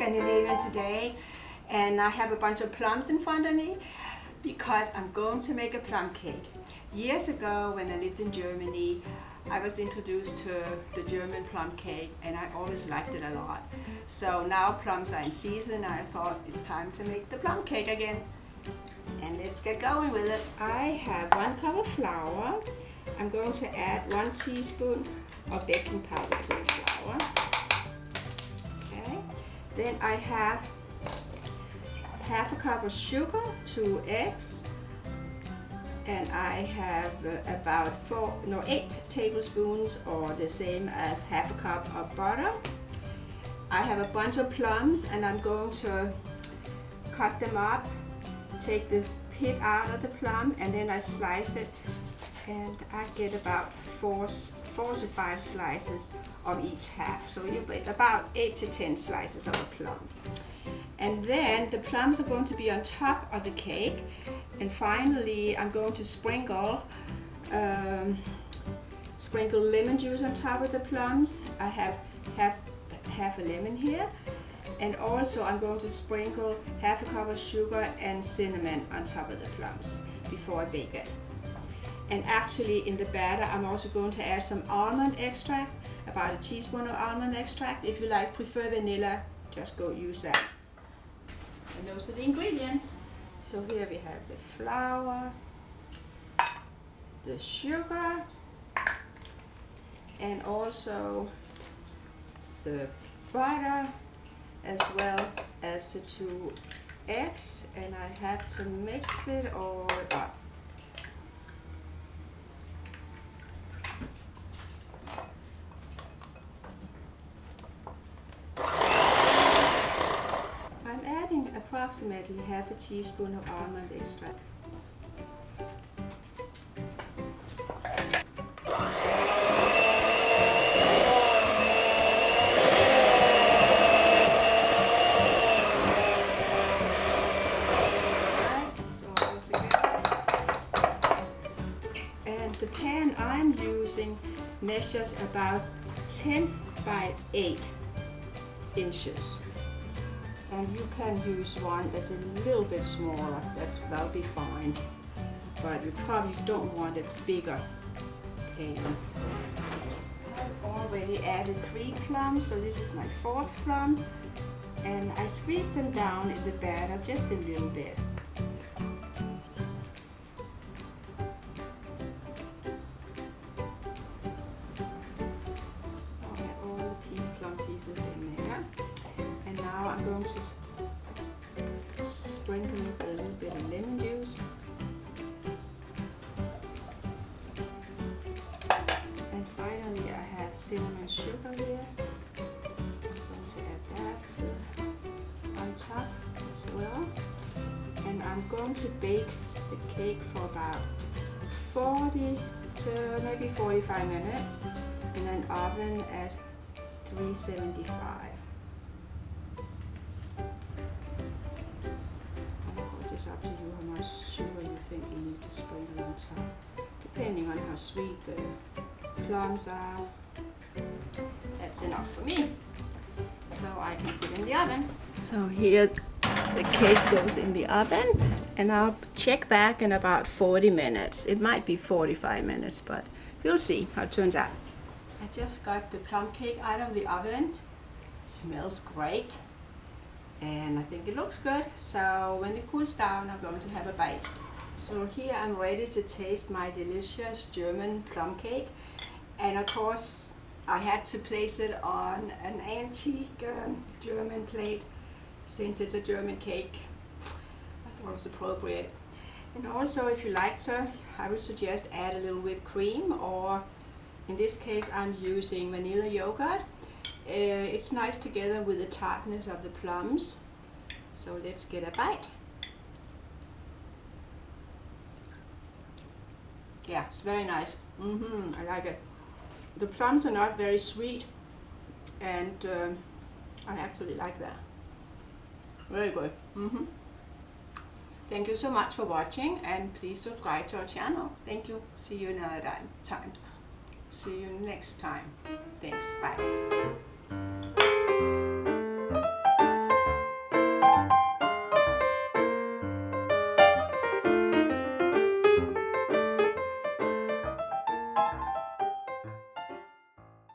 Scandinavian today, and I have a bunch of plums in front of me because I'm going to make a plum cake. Years ago when I lived in Germany, I was introduced to the German plum cake and I always liked it a lot. So now plums are in season, I thought it's time to make the plum cake again. And let's get going with it. I have 1 cup of flour. I'm going to add 1 teaspoon of baking powder to the flour. Okay. Then I have half a cup of sugar, 2 eggs, and I have about 8 tablespoons, or the same as half a cup of butter. I have a bunch of plums and I'm going to cut them up, take the pit out of the plum, and then I slice it, and I get about 4 to 5 slices of each half. So you get about 8 to 10 slices of a plum. And then the plums are going to be on top of the cake. And finally, I'm going to sprinkle lemon juice on top of the plums. I have half a lemon here. And also I'm going to sprinkle half a cup of sugar and cinnamon on top of the plums before I bake it. And actually in the batter I'm also going to add some almond extract, about a teaspoon of almond extract. If you prefer vanilla, just go use that. And those are the ingredients. So here we have the flour, the sugar, and also the butter, as well as the 2 eggs, and I have to mix it all up. I'm adding approximately half a teaspoon of almond extract. The pan I'm using measures about 10 by 8 inches, and you can use one that's a little bit smaller. That'll be fine, but you probably don't want a bigger pan. I've already added 3 plums, so this is my 4th plum, and I squeeze them down in the batter just a little bit. In there, and now I'm going to sprinkle with a little bit of lemon juice, and finally I have cinnamon sugar here. I'm going to add that on top as well, and I'm going to bake the cake for about 40 to maybe 45 minutes in an oven at 375. And of course it's up to you how much sugar you think you need to sprinkle on top, depending on how sweet the plums are. That's enough for me, so I can put it in the oven. So here the cake goes in the oven, and I'll check back in about 40 minutes. It might be 45 minutes, but you'll see how it turns out. I just got the plum cake out of the oven. Smells great, and I think it looks good. So when it cools down, I'm going to have a bite. So here I'm ready to taste my delicious German plum cake, and of course I had to place it on an antique German plate since it's a German cake. I thought it was appropriate. And also, if you like to, I would suggest add a little whipped cream, or in this case I'm using vanilla yogurt. It's nice together with the tartness of the plums. So let's get a bite. Yeah, it's very nice. I like it. The plums are not very sweet, and I actually like that. Very good. Thank you so much for watching, and please subscribe to our channel. Thank you. See you another time. See you next time. Thanks. Bye.